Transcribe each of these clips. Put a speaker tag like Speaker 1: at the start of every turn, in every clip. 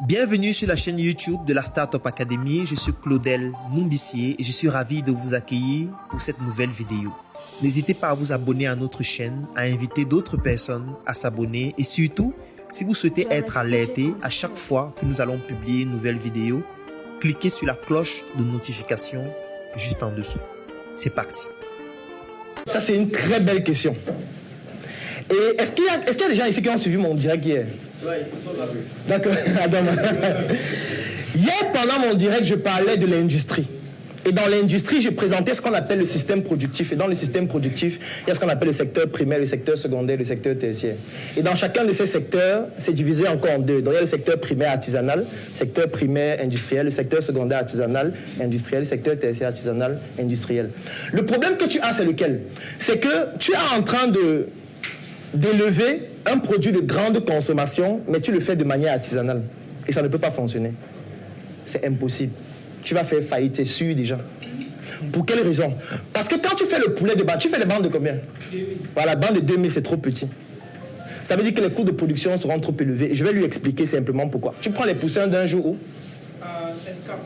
Speaker 1: Bienvenue sur la chaîne YouTube de la Startup Academy. Je suis Claudel Numbissier et je suis ravi de vous accueillir pour cette nouvelle vidéo. N'hésitez pas à vous abonner à notre chaîne, à inviter d'autres personnes à s'abonner et surtout, si vous souhaitez être alerté à chaque fois que nous allons publier une nouvelle vidéo, cliquez sur la cloche de notification juste en dessous. C'est parti.
Speaker 2: Ça, c'est une très belle question. Et est-ce qu'il y a des gens ici qui ont suivi mon direct hier?
Speaker 3: Oui, ils sont là.
Speaker 2: D'accord, Adam. Hier, pendant mon direct, je parlais de l'industrie. Et dans l'industrie, je présentais ce qu'on appelle le système productif. Et dans le système productif, il y a ce qu'on appelle le secteur primaire, le secteur secondaire, le secteur tertiaire. Et dans chacun de ces secteurs, c'est divisé encore en deux. Donc il y a le secteur primaire artisanal, le secteur primaire industriel, le secteur secondaire artisanal, industriel, le secteur tertiaire artisanal, industriel. Le problème que tu as, c'est lequel? C'est que tu es en train d'élever un produit de grande consommation, mais tu le fais de manière artisanale. Et ça ne peut pas fonctionner. C'est impossible. Tu vas faire faillite, c'est sûr déjà. Pour quelle raison? Parce que quand tu fais le poulet de bande, tu fais les bandes de combien? 2000. Voilà, la bande de 2000, c'est trop petit. Ça veut dire que les coûts de production seront trop élevés. Et je vais lui expliquer simplement pourquoi. Tu prends les poussins d'un jour où?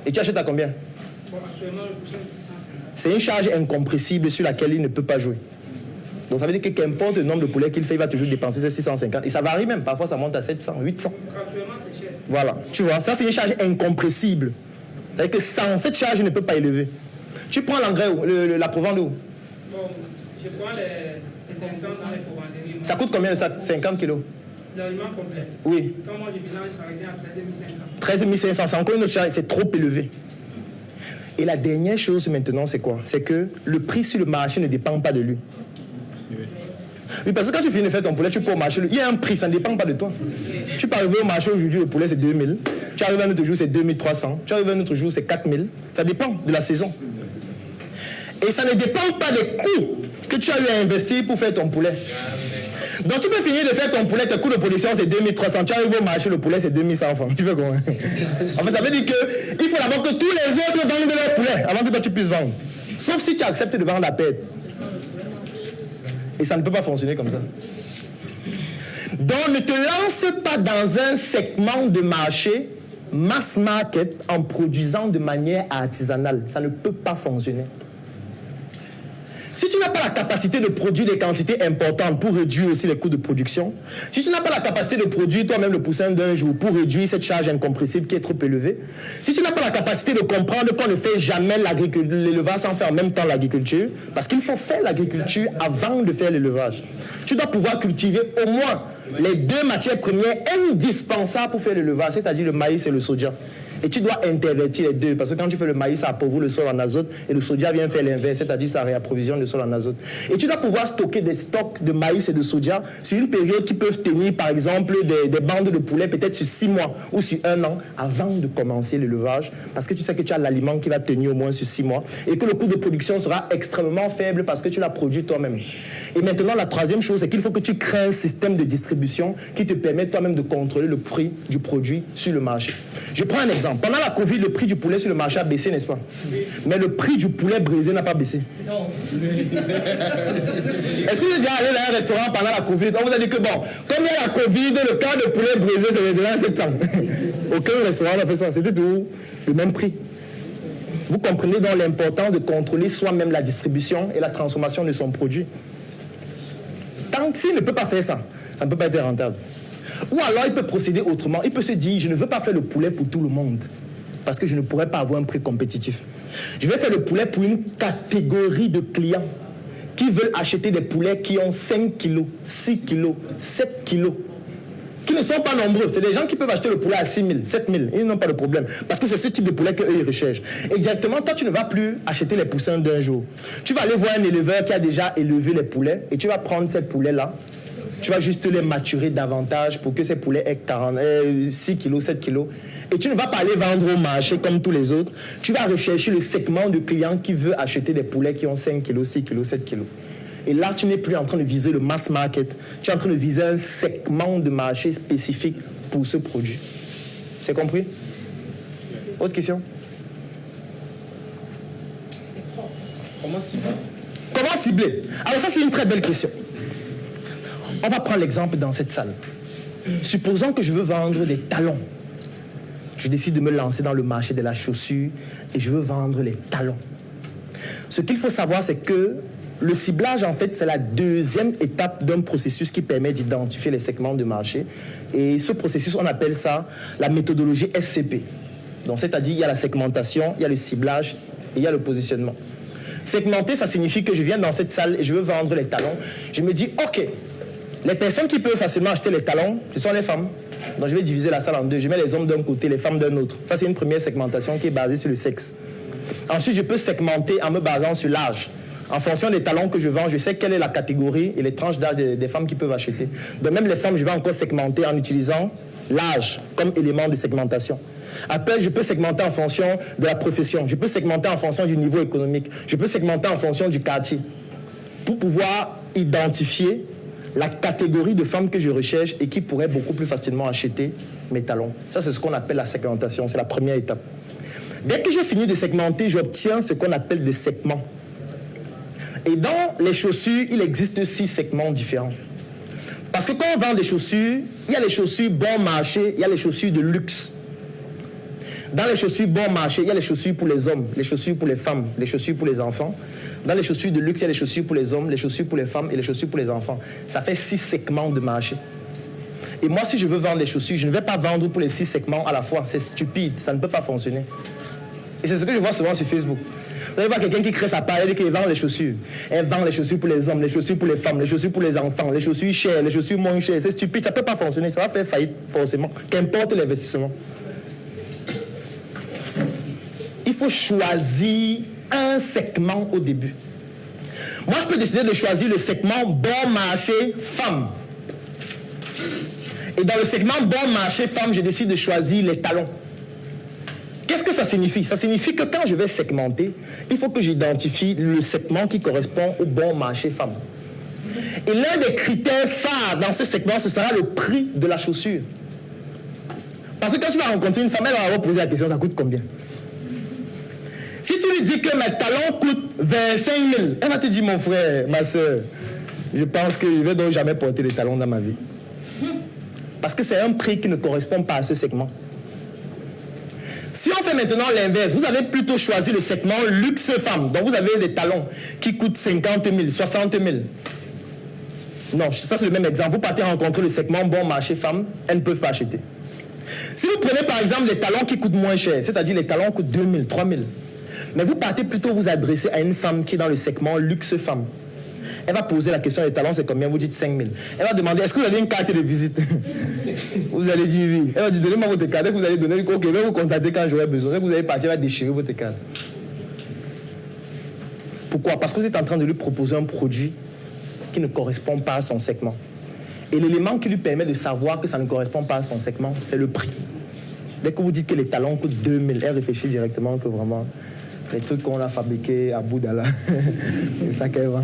Speaker 2: Et tu achètes à combien?
Speaker 3: Bon, actuellement, le poussin, c'est 650.
Speaker 2: C'est une charge incompressible sur laquelle il ne peut pas jouer. Donc ça veut dire que qu'importe le nombre de poulets qu'il fait, il va toujours dépenser ces 650. Et ça varie même. Parfois, ça monte à 700, 800.
Speaker 3: Actuellement, c'est cher.
Speaker 2: Voilà. Tu vois, ça, c'est une charge incompressible. C'est-à-dire que sans cette charge, il ne peut pas élever. Tu prends l'engrais où? La provende où?
Speaker 3: Bon, je prends les intrants dans les provenderies.
Speaker 2: Ça coûte combien le sac? 50 kilos.
Speaker 3: L'aliment complet.
Speaker 2: Oui.
Speaker 3: Quand moi, je bilanche, ça revient à 13 500.
Speaker 2: 13 500, c'est encore une autre charge, c'est trop élevé. Et la dernière chose maintenant, c'est quoi? C'est que le prix sur le marché ne dépend pas de lui. Oui, parce que quand tu finis de faire ton poulet, tu peux au marché, il y a un prix, ça ne dépend pas de toi. Tu peux arriver au marché aujourd'hui, le poulet c'est 2000. Tu arrives un autre jour, c'est 2300. Tu arrives un autre jour, c'est 4000. Ça dépend de la saison. Et ça ne dépend pas des coûts que tu as eu à investir pour faire ton poulet. Donc tu peux finir de faire ton poulet, tes coûts de production c'est 2300. Tu arrives au marché, le poulet c'est 2100 francs. Tu veux comment? En fait, ça veut dire qu'il faut d'abord que tous les autres vendent leur poulet avant que toi tu puisses vendre. Sauf si tu acceptes de vendre la perte. Et ça ne peut pas fonctionner comme ça. Donc ne te lance pas dans un segment de marché mass market en produisant de manière artisanale. Ça ne peut pas fonctionner. Si tu n'as pas la capacité de produire des quantités importantes pour réduire aussi les coûts de production, si tu n'as pas la capacité de produire toi-même le poussin d'un jour pour réduire cette charge incompressible qui est trop élevée, si tu n'as pas la capacité de comprendre qu'on ne fait jamais l'élevage sans faire en même temps l'agriculture, parce qu'il faut faire l'agriculture avant de faire l'élevage, tu dois pouvoir cultiver au moins les deux matières premières indispensables pour faire l'élevage, c'est-à-dire le maïs et le soja. Et tu dois intervertir les deux, parce que quand tu fais le maïs, ça appauvrit le sol en azote, et le soja vient faire l'inverse, c'est-à-dire ça réapprovisionne le sol en azote. Et tu dois pouvoir stocker des stocks de maïs et de soja sur une période qui peuvent tenir, par exemple, des bandes de poulet, peut-être sur 6 mois ou sur 1 an, avant de commencer l'élevage, parce que tu sais que tu as l'aliment qui va tenir au moins sur 6 mois, et que le coût de production sera extrêmement faible parce que tu l'as produit toi-même. Et maintenant, la troisième chose, c'est qu'il faut que tu crées un système de distribution qui te permet toi-même de contrôler le prix du produit sur le marché. Je prends un exemple. Pendant la Covid, le prix du poulet sur le marché a baissé, n'est-ce pas? Oui. Mais le prix du poulet brisé n'a pas baissé.
Speaker 3: Non.
Speaker 2: Est-ce que vous êtes déjà allé dans un restaurant pendant la Covid? On vous a dit que bon, comme il y a la Covid, le cas de poulet brisé, c'est maintenant 700. Aucun restaurant n'a fait ça. C'était tout le même prix. Vous comprenez donc l'importance de contrôler soi-même la distribution et la transformation de son produit. Tant qu'il ne peut pas faire ça, ça ne peut pas être rentable. Ou alors il peut procéder autrement. Il peut se dire, je ne veux pas faire le poulet pour tout le monde, parce que je ne pourrais pas avoir un prix compétitif. Je vais faire le poulet pour une catégorie de clients qui veulent acheter des poulets qui ont 5 kilos, 6 kilos, 7 kilos, qui ne sont pas nombreux. C'est des gens qui peuvent acheter le poulet à 6 000, 7 000. Ils n'ont pas de problème. Parce que c'est ce type de poulet qu'eux, ils recherchent. Et directement, toi, tu ne vas plus acheter les poussins d'un jour. Tu vas aller voir un éleveur qui a déjà élevé les poulets et tu vas prendre ces poulets-là. Tu vas juste les maturer davantage pour que ces poulets aient 6 kilos, 7 kilos. Et tu ne vas pas aller vendre au marché comme tous les autres. Tu vas rechercher le segment de clients qui veut acheter des poulets qui ont 5 kilos, 6 kilos, 7 kilos. Et là, tu n'es plus en train de viser le mass market. Tu es en train de viser un segment de marché spécifique pour ce produit. C'est compris? Autre question?
Speaker 3: Comment cibler?
Speaker 2: Comment cibler? Alors ça, c'est une très belle question. On va prendre l'exemple dans cette salle. Supposons que je veux vendre des talons. Je décide de me lancer dans le marché de la chaussure et je veux vendre les talons. Ce qu'il faut savoir, c'est que le ciblage, en fait, c'est la deuxième étape d'un processus qui permet d'identifier les segments de marché. Et ce processus, on appelle ça la méthodologie SCP. Donc, c'est-à-dire, il y a la segmentation, il y a le ciblage et il y a le positionnement. Segmenter, ça signifie que je viens dans cette salle et je veux vendre les talons. Je me dis, OK, les personnes qui peuvent facilement acheter les talons, ce sont les femmes. Donc, je vais diviser la salle en deux. Je mets les hommes d'un côté, les femmes d'un autre. Ça, c'est une première segmentation qui est basée sur le sexe. Ensuite, je peux segmenter en me basant sur l'âge. En fonction des talons que je vends, je sais quelle est la catégorie et les tranches d'âge des femmes qui peuvent acheter. De même, les femmes, je vais encore segmenter en utilisant l'âge comme élément de segmentation. Après, je peux segmenter en fonction de la profession. Je peux segmenter en fonction du niveau économique. Je peux segmenter en fonction du quartier. Pour pouvoir identifier la catégorie de femmes que je recherche et qui pourraient beaucoup plus facilement acheter mes talons. Ça, c'est ce qu'on appelle la segmentation. C'est la première étape. Dès que j'ai fini de segmenter, j'obtiens ce qu'on appelle des segments. Et dans les chaussures, il existe 6 segments différents. Parce que quand on vend des chaussures, il y a les chaussures bon marché, il y a les chaussures de luxe. Dans les chaussures bon marché, il y a les chaussures pour les hommes, les chaussures pour les femmes, les chaussures pour les enfants. Dans les chaussures de luxe, il y a les chaussures pour les hommes, les chaussures pour les femmes et les chaussures pour les enfants. Ça fait 6 segments de marché. Et moi, si je veux vendre des chaussures, je ne vais pas vendre pour les 6 segments à la fois. C'est stupide, ça ne peut pas fonctionner. Et c'est ce que je vois souvent sur Facebook. Vous allez voir quelqu'un qui crée sa part, elle dit qu'il vend les chaussures. Elle vend les chaussures pour les hommes, les chaussures pour les femmes, les chaussures pour les enfants, les chaussures chères, les chaussures moins chères. C'est stupide, ça ne peut pas fonctionner, ça va faire faillite forcément, qu'importe l'investissement. Il faut choisir un segment au début. Moi, je peux décider de choisir le segment bon marché femme. Et dans le segment bon marché femme, je décide de choisir les talons. Qu'est-ce que ça signifie? Ça signifie que quand je vais segmenter, il faut que j'identifie le segment qui correspond au bon marché femme. Et l'un des critères phares dans ce segment, ce sera le prix de la chaussure. Parce que quand tu vas rencontrer une femme, elle va poser la question, ça coûte combien? Si tu lui dis que mes talons coûtent 25 000, elle va te dire, mon frère, ma soeur, je pense que je ne vais donc jamais porter des talons dans ma vie. Parce que c'est un prix qui ne correspond pas à ce segment. Si on fait maintenant l'inverse, vous avez plutôt choisi le segment luxe femme. Donc vous avez des talons qui coûtent 50 000, 60 000. Non, ça c'est le même exemple. Vous partez rencontrer le segment bon marché femme, elles ne peuvent pas acheter. Si vous prenez par exemple les talons qui coûtent moins cher, c'est-à-dire les talons coûtent 2 000, 3 000, mais vous partez plutôt vous adresser à une femme qui est dans le segment luxe femme. Elle va poser la question, les talons c'est combien? Vous dites 5 000. Elle va demander, est-ce que vous avez une carte de visite? Vous allez dire oui. Elle va dire, donnez-moi votre carte. Vous allez donner, ok, je vais vous contacter quand j'aurai besoin. Vous allez partir, elle va déchirer votre carte. Pourquoi? Parce que vous êtes en train de lui proposer un produit qui ne correspond pas à son segment. Et l'élément qui lui permet de savoir que ça ne correspond pas à son segment, c'est le prix. Dès que vous dites que les talons coûtent 2 000, elle réfléchit directement que vraiment... les trucs qu'on a fabriqués à Boudala. C'est ça qu'elle vend.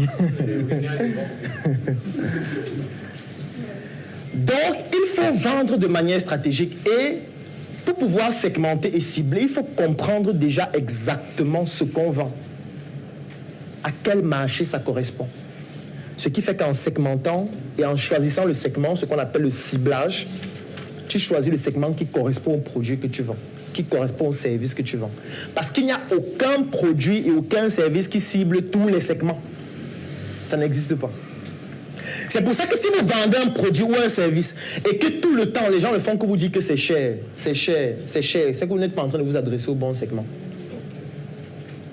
Speaker 2: Donc, il faut vendre de manière stratégique. Et pour pouvoir segmenter et cibler, il faut comprendre déjà exactement ce qu'on vend. À quel marché ça correspond. Ce qui fait qu'en segmentant et en choisissant le segment, ce qu'on appelle le ciblage, tu choisis le segment qui correspond au produit que tu vends, qui correspond au service que tu vends. Parce qu'il n'y a aucun produit et aucun service qui cible tous les segments. Ça n'existe pas. C'est pour ça que si vous vendez un produit ou un service et que tout le temps les gens ne font que vous dire que c'est cher, c'est cher, c'est cher, c'est que vous n'êtes pas en train de vous adresser au bon segment.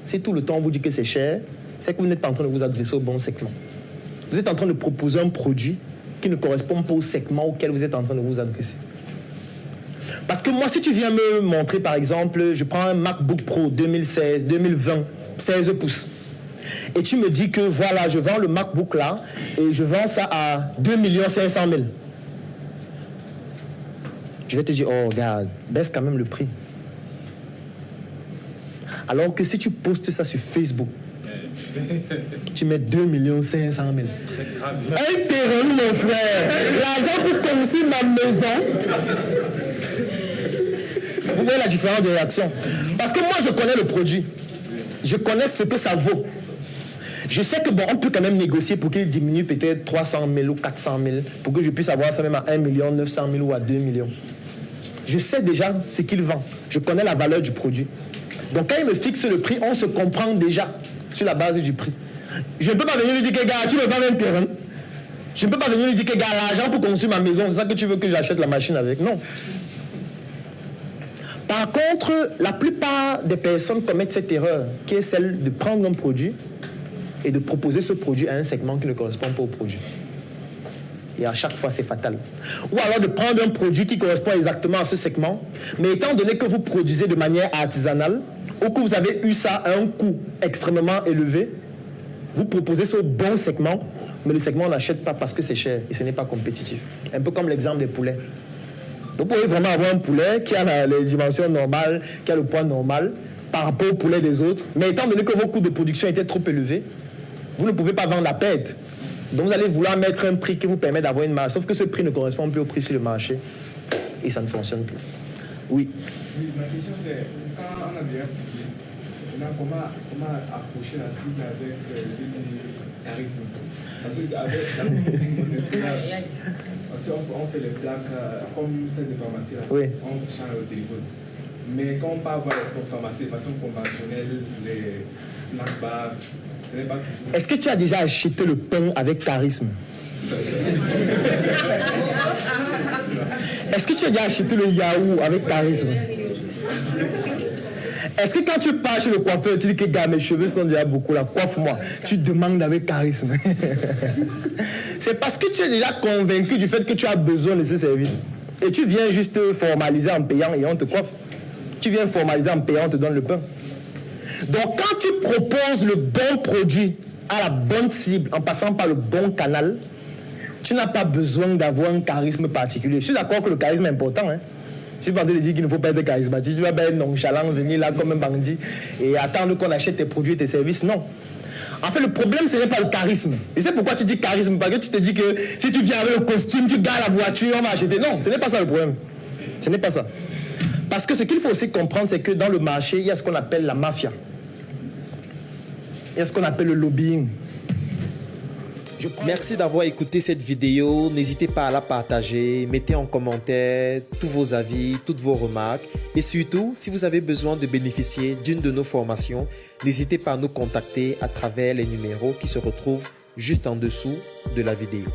Speaker 2: Si tout le temps on vous dit que c'est cher, c'est que vous n'êtes pas en train de vous adresser au bon segment. Vous êtes en train de proposer un produit qui ne correspond pas au segment auquel vous êtes en train de vous adresser. Parce que moi, si tu viens me montrer, par exemple, je prends un MacBook Pro 2016, 2020, 16 pouces, et tu me dis que voilà, je vends le MacBook là, et je vends ça à 2 500 000. Je vais te dire, oh, regarde, baisse quand même le prix. Alors que si tu postes ça sur Facebook, tu mets 2 500 000. Un terrain, mon frère. L'argent pour construire ma maison. Vous voyez la différence de réaction. Parce que moi, je connais le produit. Je connais ce que ça vaut. Je sais que bon, on peut quand même négocier pour qu'il diminue peut-être 300 000 ou 400 000 pour que je puisse avoir ça même à 1 900 000 ou à 2 millions. je sais déjà ce qu'il vend. Je connais la valeur du produit. Donc quand il me fixe le prix, on se comprend déjà sur la base du prix. Je ne peux pas venir lui dire que gars, tu me vends un terrain. Je ne peux pas venir lui dire que gars, l'argent pour construire ma maison, c'est ça que tu veux que j'achète la machine avec. Non. Par contre, la plupart des personnes commettent cette erreur, qui est celle de prendre un produit et de proposer ce produit à un segment qui ne correspond pas au produit. Et à chaque fois, c'est fatal. Ou alors de prendre un produit qui correspond exactement à ce segment, mais étant donné que vous produisez de manière artisanale, ou que vous avez eu ça à un coût extrêmement élevé, vous proposez ce bon segment, mais le segment n'achète pas parce que c'est cher et ce n'est pas compétitif. Un peu comme l'exemple des poulets. Vous pouvez vraiment avoir un poulet qui a les dimensions normales, qui a le poids normal par rapport au poulet des autres, mais étant donné que vos coûts de production étaient trop élevés, vous ne pouvez pas vendre la perte. Donc vous allez vouloir mettre un prix qui vous permet d'avoir une marge, sauf que ce prix ne correspond plus au prix sur le marché et ça ne fonctionne plus. Oui.
Speaker 4: Ma question c'est, quand on a bien ciblé, comment approcher la cible avec le charisme? Parce qu'on fait les plaques comme celle de pharmacie, là,
Speaker 2: oui.
Speaker 4: On change le téléphone. Mais quand on part voir les pharmacies de façon conventionnelle, les snack bars, ce n'est pas toujours.
Speaker 2: Est-ce que tu as déjà acheté le pain avec charisme? Est-ce que tu as déjà acheté le yaourt avec charisme? Est-ce que quand tu pars chez le coiffeur, tu dis que gars, mes cheveux sont déjà beaucoup là, coiffe-moi. Tu demandes avec charisme. C'est parce que tu es déjà convaincu du fait que tu as besoin de ce service. Et tu viens juste formaliser en payant et on te coiffe. Tu viens formaliser en payant, on te donne le pain. Donc quand tu proposes le bon produit à la bonne cible en passant par le bon canal, tu n'as pas besoin d'avoir un charisme particulier. Je suis d'accord que le charisme est important, hein. Je suis pas en train de dire qu'il ne faut pas être charismatique. Tu vas pas être nonchalant, venir là comme un bandit et attendre qu'on achète tes produits et tes services. Non. En fait, le problème, ce n'est pas le charisme. Et c'est pourquoi tu dis charisme. Parce que tu te dis que si tu viens avec le costume, tu gares la voiture, on va acheter. Non, ce n'est pas ça le problème. Ce n'est pas ça. Parce que ce qu'il faut aussi comprendre, c'est que dans le marché, il y a ce qu'on appelle la mafia. Il y a ce qu'on appelle le lobbying.
Speaker 1: Merci d'avoir écouté cette vidéo. N'hésitez pas à la partager. Mettez en commentaire tous vos avis, toutes vos remarques. Et surtout, si vous avez besoin de bénéficier d'une de nos formations, n'hésitez pas à nous contacter à travers les numéros qui se retrouvent juste en dessous de la vidéo.